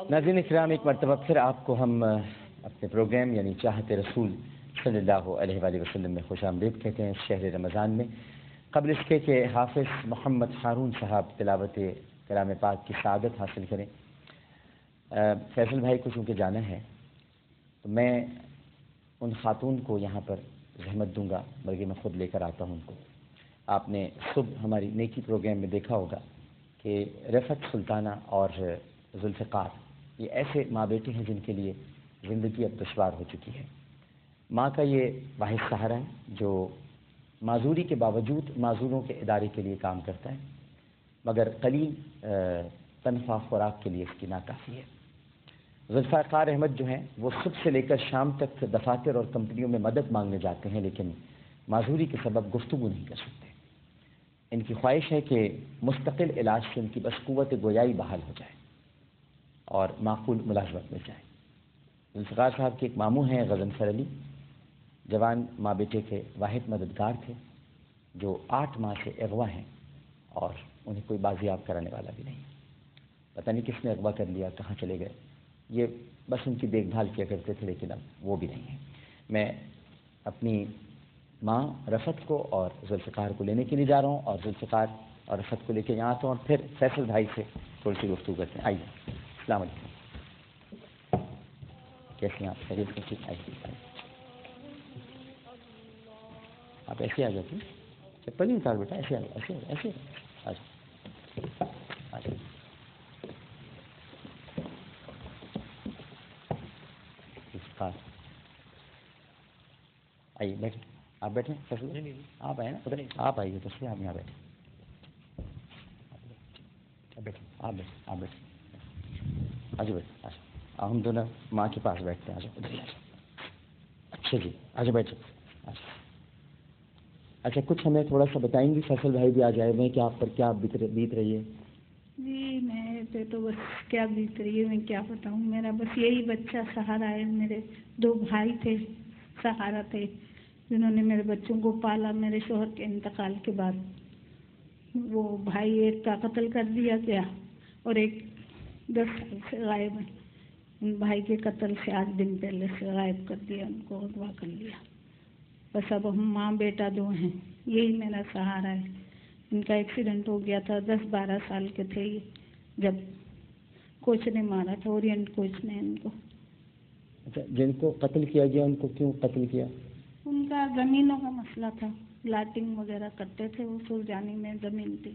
ناظرین اکرام، ایک مرتبہ پھر آپ کو ہم اپنے پروگرام یعنی چاہت رسول صلی اللہ علیہ وآلہ وسلم میں خوش آمدید کہتے ہیں اس شہر رمضان میں۔ قبل اس کے کہ حافظ محمد ہارون صاحب تلاوت کلام پاک کی سعادت حاصل کریں، فیصل بھائی کو چونکہ جانا ہے تو میں ان خاتون کو یہاں پر زحمت دوں گا، بلکہ میں خود لے کر آتا ہوں ان کو۔ آپ نے صبح ہماری نیکی پروگرام میں دیکھا ہوگا کہ رفعت سلطانہ اور ذوالفقار یہ ایسے ماں بیٹے ہیں جن کے لیے زندگی اب دشوار ہو چکی ہے۔ ماں کا یہ واحد سہارا ہے جو معذوری کے باوجود معذوروں کے ادارے کے لیے کام کرتا ہے، مگر قلیل تنخواہ خوراک کے لیے اس کی ناکافی ہے۔ ذوالفقار احمد جو ہیں وہ صبح سے لے کر شام تک دفاتر اور کمپنیوں میں مدد مانگنے جاتے ہیں، لیکن معذوری کے سبب گفتگو نہیں کر سکتے۔ ان کی خواہش ہے کہ مستقل علاج سے ان کی بس قوت گویائی بحال ہو جائے اور معقول ملازمت مل جائے۔ ذوالفقار صاحب کے ایک ماموں ہیں غضنفر علی، جوان ماں بیٹے کے واحد مددگار تھے جو 8 ماہ سے اغوا ہیں اور انہیں کوئی بازیاب کرانے والا بھی نہیں۔ پتہ نہیں کس نے اغوا کر لیا، کہاں چلے گئے، یہ بس ان کی دیکھ بھال کیا کرتے تھے، لیکن اب وہ بھی نہیں ہے۔ میں اپنی ماں رفعت کو اور ذوالفقار کو لینے کے لیے جا رہا ہوں اور ذوالفقار اور رفعت کو لے کے یہاں آتا ہوں اور پھر فیصل بھائی سے تھوڑی سی گفتگو کرتے ہیں۔ آئیے، السلام علیکم، کیسے ہیں آپ؟ خیریت سے؟ آئیے، آپ ایسے آ جاتے ہیں، چپل نہیں اتار بیٹا، ایسے آ جاؤ، ایسے آ جاؤ، آ جاؤ۔ آئیے بیٹھے، آپ بیٹھیں، آپ آئے نا ادھر، آپ آئیے تو صحیح، آپ یہاں بیٹھے، آپ بیٹھے آجو بیٹھے، ہم دونوں ماں کے پاس بیٹھتے ہیں، آجو ادھر، اچھا جی آجو بیٹھے۔ اچھا کچھ ہمیں تھوڑا سا بتائیں گی، فیصل بھائی بھی آ جائے ہوئے ہیں کہ آپ پر کیا بیت رہی ہے؟ جی میں تو بس کیا بیت رہی ہے، میں کیا بتاؤں، میرا بس یہی بچہ سہارا ہے۔ میرے 2 بھائی تھے، سہارا تھے، جنہوں نے میرے بچوں کو پالا۔ میرے شوہر کے انتقال کے بعد وہ بھائی ایک کا قتل کر دیا گیا اور ایک 10 سال سے غائب ہے۔ ان بھائی کے قتل سے 8 دن پہلے سے غائب کر دیا، ان کو اغوا کر لیا۔ بس اب ہم ماں بیٹا 2 ہیں، یہی میرا سہارا ہے۔ ان کا ایکسیڈنٹ ہو گیا تھا، 10-12 سال کے تھے یہ جب کوچ نے مارا تھا، اورینٹ کوچ نے ان کو۔ اچھا، جن کو قتل کیا گیا ان کو کیوں قتل کیا؟ ان کا زمینوں کا مسئلہ تھا، لاٹنگ وغیرہ کرتے تھے، وہ سرجانی میں زمین تھی۔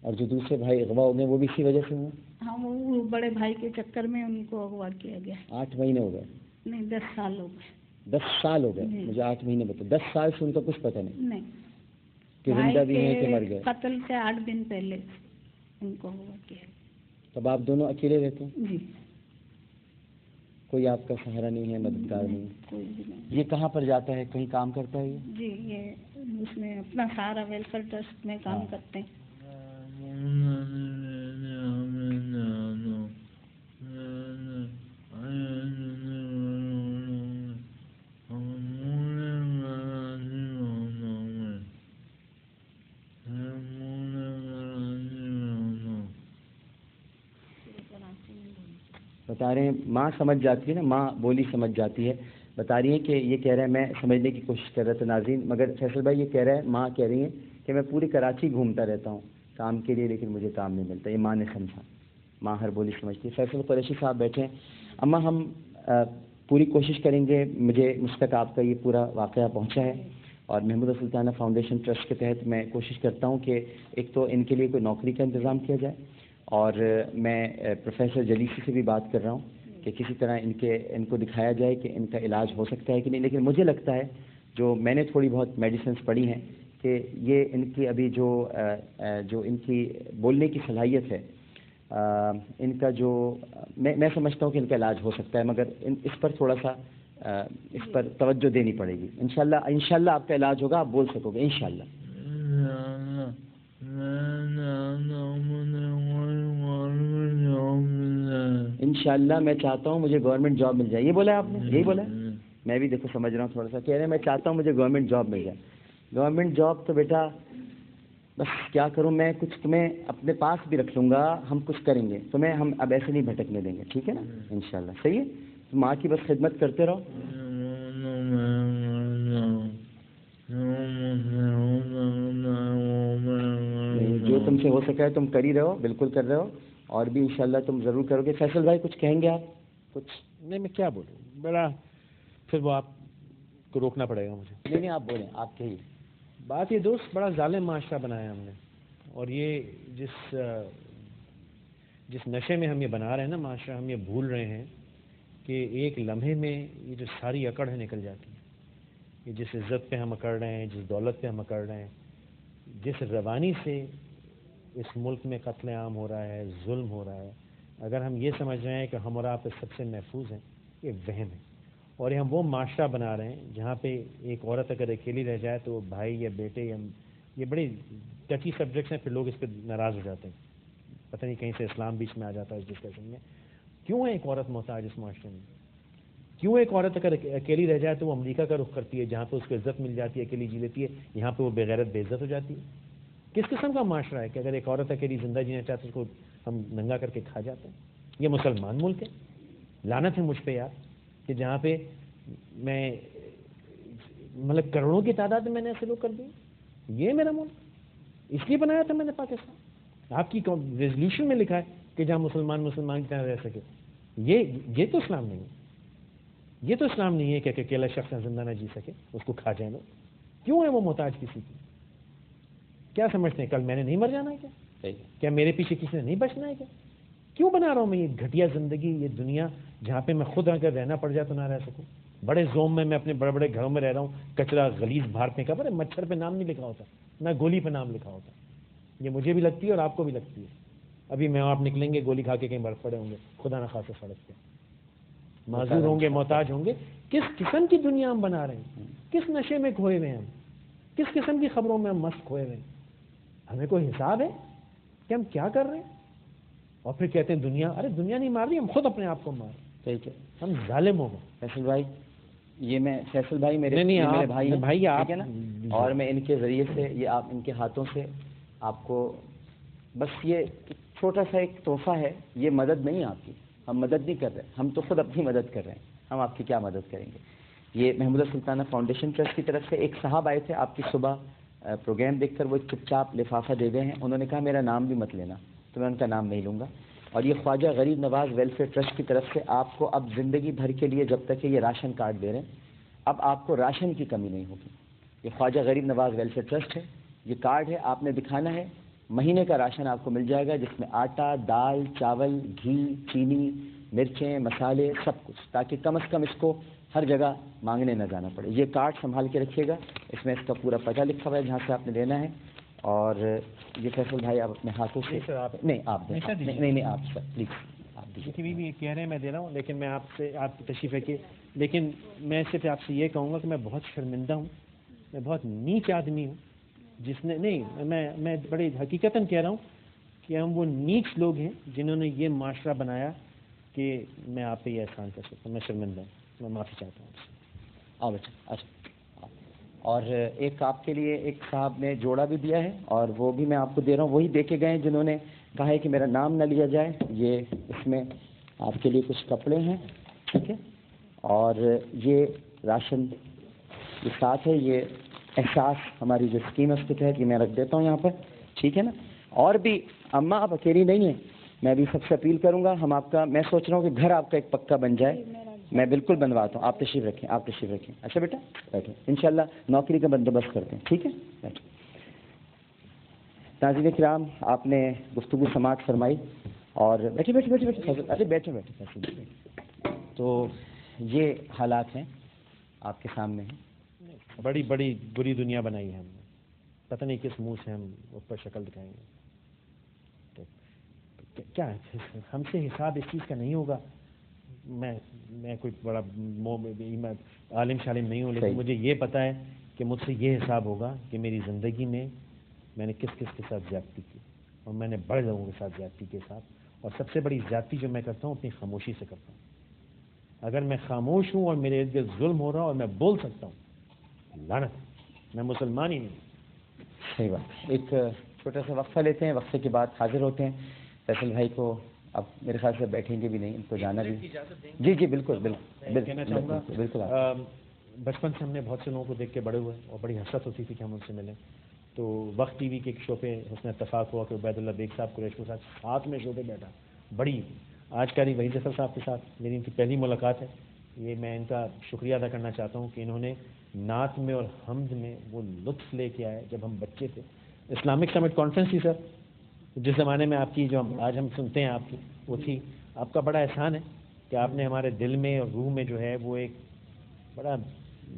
اور جو دوسرے بھائی اغوا ہو گئے وہ بھی اسی وجہ سے ہوئے؟ ہاں، وہ بڑے بھائی کے چکر میں ان کو اغوا کیا گیا۔ 8 مہینے ہو گئے؟ نہیں، 10 سال ہو گئے۔ 10 سال ہو گئے؟ مجھے 8 مہینے بتا، 10 سال سے ان کا کچھ پتہ نہیں کہ بھائی زندہ بھی ہیں کہ مر گئے؟ قتل سے 8 دن پہلے ان کو اغوا کیا۔ تب آپ دونوں اکیلے رہتے ہیں؟ جی۔ کوئی آپ کا سہارا نہیں ہے، مددگار نہیں؟ کوئی بھی نہیں۔ یہ کہاں پر جاتا ہے، کہیں کام کرتا ہے یہ؟ جی، یہ اس میں اپنا سہارا ویلفیئر ٹرسٹ میں کام کرتے ہیں۔ بتا رہے ہیں ماں سمجھ جاتی ہے نا، ماں بولی سمجھ جاتی ہے۔ بتا رہی ہیں کہ یہ کہہ رہا ہے، میں سمجھنے کی کوشش کر رہا تھا ناظرین، مگر فیصل بھائی یہ کہہ رہا ہے، ماں کہہ رہی ہیں کہ میں پوری کراچی گھومتا رہتا ہوں کام کے لیے، لیکن مجھے کام نہیں ملتا۔ یہ ماں نے سمجھا، ماں ہر بولی سمجھتی ہے۔ فیصل قریشی صاحب بیٹھے ہیں۔ اماں ہم پوری کوشش کریں گے، مجھ تک آپ کا یہ پورا واقعہ پہنچا ہے اور محمود سلطانہ فاؤنڈیشن ٹرسٹ کے تحت میں کوشش کرتا ہوں کہ ایک تو ان کے لیے کوئی نوکری کا انتظام کیا جائے، اور میں پروفیسر جلیسی سے بھی بات کر رہا ہوں کہ کسی طرح ان کو دکھایا جائے کہ ان کا علاج ہو سکتا ہے کہ نہیں۔ لیکن مجھے لگتا ہے، جو میں نے تھوڑی بہت میڈیسنس پڑھی ہیں، کہ یہ ان کی ابھی جو ان کی بولنے کی صلاحیت ہے، ان کا جو میں سمجھتا ہوں کہ ان کا علاج ہو سکتا ہے، مگر اس پر تھوڑا سا اس پر توجہ دینی پڑے گی۔ انشاءاللہ آپ کا علاج ہوگا، آپ بول سکو گے انشاءاللہ۔ انشاءاللہ میں چاہتا ہوں مجھے گورنمنٹ جاب مل جائے، یہ بولا ہے آپ نے؟ یہی بولا ہے؟ میں بھی دیکھو سمجھ رہا ہوں تھوڑا سا، کہہ رہے ہیں میں چاہتا ہوں مجھے گورنمنٹ جاب مل جائے۔ گورنمنٹ جاب تو بیٹا بس کیا کروں میں، کچھ تمہیں اپنے پاس بھی رکھ لوں گا، ہم کچھ کریں گے تمہیں، ہم اب ایسے نہیں بھٹکنے دیں گے، ٹھیک ہے نا؟ انشاءاللہ صحیح ہے، تو ماں کی بس خدمت کرتے رہو. جو تم سے ہو سکا ہے تم کر ہی رہے ہو، بالکل کر رہے ہو، اور بھی انشاءاللہ تم ضرور کرو گے. فیصل بھائی کچھ کہیں گے آپ؟ کچھ نہیں میں کیا بولوں، بڑا پھر وہ آپ کو روکنا پڑے گا مجھے. نہیں آپ بولیں، آپ کہیے. بات یہ دوست، بڑا ظالم معاشرہ بنایا ہم نے، اور یہ جس نشے میں ہم یہ بنا رہے ہیں نا معاشرہ، ہم یہ بھول رہے ہیں کہ ایک لمحے میں یہ جو ساری اکڑ ہے نکل جاتی ہے. یہ جس عزت پہ ہم اکڑ رہے ہیں، جس دولت پہ ہم اکڑ رہے ہیں، جس روانی سے اس ملک میں قتل عام ہو رہا ہے، ظلم ہو رہا ہے، اگر ہم یہ سمجھ رہے ہیں کہ ہم اور آپ سب سے محفوظ ہیں، یہ وہم ہے. اور یہ ہم وہ معاشرہ بنا رہے ہیں جہاں پہ ایک عورت اگر اکیلی رہ جائے تو بھائی یا بیٹے یا یہ بڑی ٹچی سبجیکٹس ہیں، پھر لوگ اس پہ ناراض ہو جاتے ہیں. پتہ نہیں کہیں سے اسلام بیچ میں آ جاتا ہے اس ڈسکشن میں. کیوں ہے ایک عورت محتاج اس معاشرے میں؟ کیوں ایک عورت اگر اکیلی رہ جائے تو وہ امریکہ کا رخ کرتی ہے جہاں پہ اس کو عزت مل جاتی ہے، اکیلی جی لیتی ہے، یہاں پہ وہ بغیرت بے عزت ہو جاتی ہے؟ کس قسم کا معاشرہ ہے کہ اگر ایک عورت اکیلی زندہ جینا چاہتے اس کو ہم ننگا کر کے کھا جاتے ہیں؟ یہ مسلمان ملک ہے. لعنت ہے مجھ پہ یار کہ جہاں پہ میں مطلب کروڑوں کی تعداد میں نے ایسے لوگ کر دی. یہ میرا ملک، اس لیے بنایا تھا میں نے پاکستان. آپ کی ریزولوشن میں لکھا ہے کہ جہاں مسلمان کی طرح رہ سکے. یہ تو اسلام نہیں ہے. یہ تو اسلام نہیں ہے کہ اکیلا شخص زندہ نہ جی سکے، اس کو کھا جائیں لوگ. کیوں ہے وہ محتاج کسی کی؟ کیا سمجھتے ہیں کل میں نے نہیں مر جانا ہے کیا میرے پیچھے کسی نے نہیں بچنا ہے کیا؟ کیوں بنا رہا ہوں میں یہ گھٹیا زندگی، یہ دنیا جہاں پہ میں خود اگر رہنا پڑ جائے تو نہ رہ سکوں؟ بڑے زوم میں اپنے بڑے بڑے گھروں میں رہ رہا ہوں، کچرا غلیظ باہر پھینکا، بڑے مچھر پہ نام نہیں لکھا ہوتا، نہ گولی پہ نام لکھا ہوتا. یہ مجھے بھی لگتی ہے اور آپ کو بھی لگتی ہے. ابھی میں آپ نکلیں گے گولی کھا کے کہیں برف پڑے ہوں گے، خدا نہ خاصے سڑک پہ معذور ہوں گے، محتاج ہوں گے. کس قسم کی دنیا ہم بنا رہے ہیں؟ کس نشے میں کھوئے ہوئے ہیں ہم؟ کس قسم کی خبروں میں ہم مست کھوئے ہوئے ہیں؟ ہمیں کوئی حساب ہے کہ ہم کیا کر رہے ہیں؟ اور پھر کہتے ہیں دنیا، ارے دنیا نہیں مار رہی، ہم خود اپنے آپ کو مار رہے ہیں. ٹھیک ہے، ہم ظالم ہو گئے. فیصل بھائی، یہ میں فیصل بھائی میرے بھائی آپ نا، اور میں ان کے ذریعے سے یہ آپ ان کے ہاتھوں سے آپ کو بس یہ چھوٹا سا ایک تحفہ ہے. یہ مدد نہیں آپ کی، ہم مدد نہیں کر رہے، ہم تو خود اپنی مدد کر رہے ہیں. ہم آپ کی کیا مدد کریں گے؟ یہ محمودہ سلطانہ فاؤنڈیشن ٹرسٹ کی طرف سے ایک صاحب آئے تھے آپ کی صبح پروگرام دیکھ کر، وہ چپ چاپ لفافہ دے گئے ہیں. انہوں نے کہا میرا نام بھی مت لینا، تو میں ان کا نام نہیں لوں گا. اور یہ خواجہ غریب نواز ویلفیئر ٹرسٹ کی طرف سے آپ کو اب زندگی بھر کے لیے جب تک کہ یہ راشن کارڈ دے رہے ہیں، اب آپ کو راشن کی کمی نہیں ہوگی. یہ خواجہ غریب نواز ویلفیئر ٹرسٹ ہے، یہ کارڈ ہے، آپ نے دکھانا ہے، مہینے کا راشن آپ کو مل جائے گا جس میں آٹا، دال، چاول، گھی، چینی، مرچیں، مسالے، سب کچھ، تاکہ کم از کم اس کو ہر جگہ مانگنے نہ جانا پڑے. یہ کارڈ سنبھال کے رکھیے گا، اس میں اس کا پورا پتہ لکھا ہوا ہے جہاں سے آپ نے لینا ہے. اور یہ فیصل بھائی آپ اپنے ہاتھوں سے نہیں آپ دیں، نہیں آپ سر پلیز آپ دیجیے. بھی کہہ رہے ہیں میں دے رہا ہوں، لیکن میں آپ سے آپ کی تشریف ہے کہ لیکن میں صرف آپ سے یہ کہوں گا کہ میں بہت شرمندہ ہوں، میں بہت نیچ آدمی ہوں جس نے نہیں میں بڑی حقیقتاً کہہ رہا ہوں کہ ہم وہ نیچ لوگ ہیں جنہوں نے یہ معاشرہ بنایا کہ میں آپ پہ یہ احسان کر سکتا ہوں. میں شرمندہ ہوں، میں معافی چاہتا ہوں. آؤ بیٹا. اچھا، اور ایک آپ کے لیے ایک صاحب نے جوڑا بھی دیا ہے، اور وہ بھی میں آپ کو دے رہا ہوں. وہی دے کے گئے جنہوں نے کہا ہے کہ میرا نام نہ لیا جائے. یہ اس میں آپ کے لیے کچھ کپڑے ہیں، ٹھیک ہے، اور یہ راشن کے ساتھ ہے. یہ احساس ہماری جو اسکیم ہے اس کے تحت یہ میں رکھ دیتا ہوں یہاں پر، ٹھیک ہے نا. اور بھی اماں آپ اکیلی نہیں ہیں، میں بھی سب سے اپیل کروں گا. ہم آپ کا، میں سوچ رہا ہوں کہ گھر آپ کا ایک پکا بن جائے. میں بالکل بنواتا ہوں. آپ تشریف رکھیں، آپ تشریف رکھیں. اچھا بیٹا بیٹھیں، انشاءاللہ نوکری کا بندوبست کرتے ہیں، ٹھیک ہے. بیٹھیں. ناظرین کرام، آپ نے گفتگو سماعت فرمائی، اور بیٹھے. ارے بیٹھے. تو یہ حالات ہیں آپ کے سامنے ہیں. بڑی بری دنیا بنائی ہے ہم نے، پتہ نہیں کس منہ سے ہم اس پر شکل دکھائیں گے. تو کیا ہم سے حساب اس چیز کا نہیں ہوگا. میں کوئی بڑا عالم شالم نہیں ہوں، لیکن مجھے یہ پتہ ہے کہ مجھ سے یہ حساب ہوگا کہ میری زندگی میں نے کس کے ساتھ زیادتی کی، اور میں نے بڑے لوگوں کے ساتھ زیادتی کے ساتھ. اور سب سے بڑی زیادتی جو میں کرتا ہوں اپنی خاموشی سے کرتا ہوں. اگر میں خاموش ہوں اور میرے ارد گرد ظلم ہو رہا اور میں بول سکتا ہوں، لعنت، میں مسلمان ہی نہیں. صحیح بات ہے. ایک چھوٹا سا وقفہ لیتے ہیں, وقفے کے بعد حاضر ہوتے ہیں. فیصل بھائی کو اب میرے خیال سے بیٹھیں گے بھی نہیں, ان کو جانا بھی. جی جی بالکل بالکل کہنا چاہوں گا بالکل. بچپن سے ہم نے بہت سے لوگوں کو دیکھ کے بڑے ہوئے اور بڑی حسرت ہوتی تھی کہ ہم ان سے ملیں. تو وقت ٹی وی کے ایک شو پہ حسن اتفاق ہوا کہ عبید اللہ بیگ صاحب قریش کے ساتھ میں شو پہ بیٹھا. بڑی آج کاری وحید ظفر صاحب کے ساتھ میری ان کی پہلی ملاقات ہے. یہ میں ان کا شکریہ ادا کرنا چاہتا ہوں کہ انہوں نے نعت میں اور حمد میں وہ لطف لے کے آئے جب ہم بچے تھے. اسلامک سمٹ کانفرنس تھی سر, جس زمانے میں آپ کی جو آج ہم سنتے ہیں آپ کی وہ تھی. آپ کا بڑا احسان ہے کہ آپ نے ہمارے دل میں اور روح میں جو ہے وہ ایک بڑا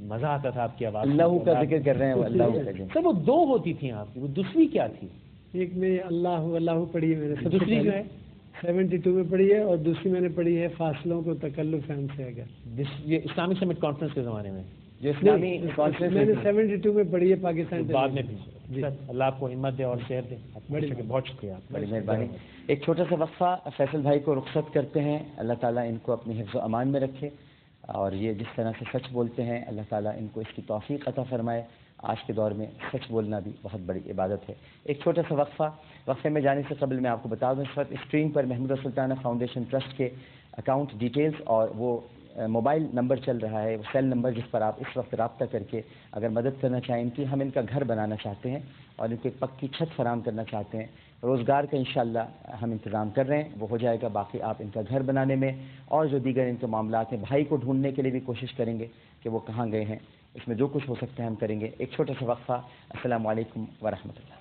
مزہ آتا تھا آپ کی آواز. اللہ کا ذکر کر رہے ہیں, اللہ کا ذکر. سر وہ دو ہوتی تھیں آپ کی, وہ دوسری کیا تھی؟ ایک میں اللہ پڑھی ہے میں نے, دوسری جو ہے 72 میں پڑھی ہے, اور دوسری میں نے پڑھی ہے فاصلوں کو تکلف ہم سے اگر. یہ اسلامک سمٹ کانفرنس کے زمانے میں جو اسلامی کانفرنس میں نے 72 میں پڑھی ہے پاکستان بعد میں بھی. اللہ آپ کو ہمت دے اور صحت دے. بہت شکریہ, بڑی مہربانی. ایک چھوٹا سا وقفہ فیصل بھائی کو رخصت کرتے ہیں. اللہ تعالیٰ ان کو اپنی حفظ و امان میں رکھے, اور یہ جس طرح سے سچ بولتے ہیں اللہ تعالیٰ ان کو اس کی توفیق عطا فرمائے. آج کے دور میں سچ بولنا بھی بہت بڑی عبادت ہے. ایک چھوٹا سا وقفہ. وقفے میں جانے سے قبل میں آپ کو بتا دوں اس وقت اسکرین پر محمود سلطانہ فاؤنڈیشن ٹرسٹ کے اکاؤنٹ ڈیٹیلز اور وہ موبائل نمبر چل رہا ہے, وہ سیل نمبر جس پر آپ اس وقت رابطہ کر کے اگر مدد کرنا چاہیں ان کی. ہم ان کا گھر بنانا چاہتے ہیں اور ان کو ایک پکی چھت فراہم کرنا چاہتے ہیں. روزگار کا انشاءاللہ ہم انتظام کر رہے ہیں, وہ ہو جائے گا. باقی آپ ان کا گھر بنانے میں اور جو دیگر ان کے معاملات ہیں, بھائی کو ڈھونڈنے کے لیے بھی کوشش کریں گے کہ وہ کہاں گئے ہیں. اس میں جو کچھ ہو سکتا ہے ہم کریں گے. ایک چھوٹا سا وقفہ. السلام علیکم ورحمۃ اللہ.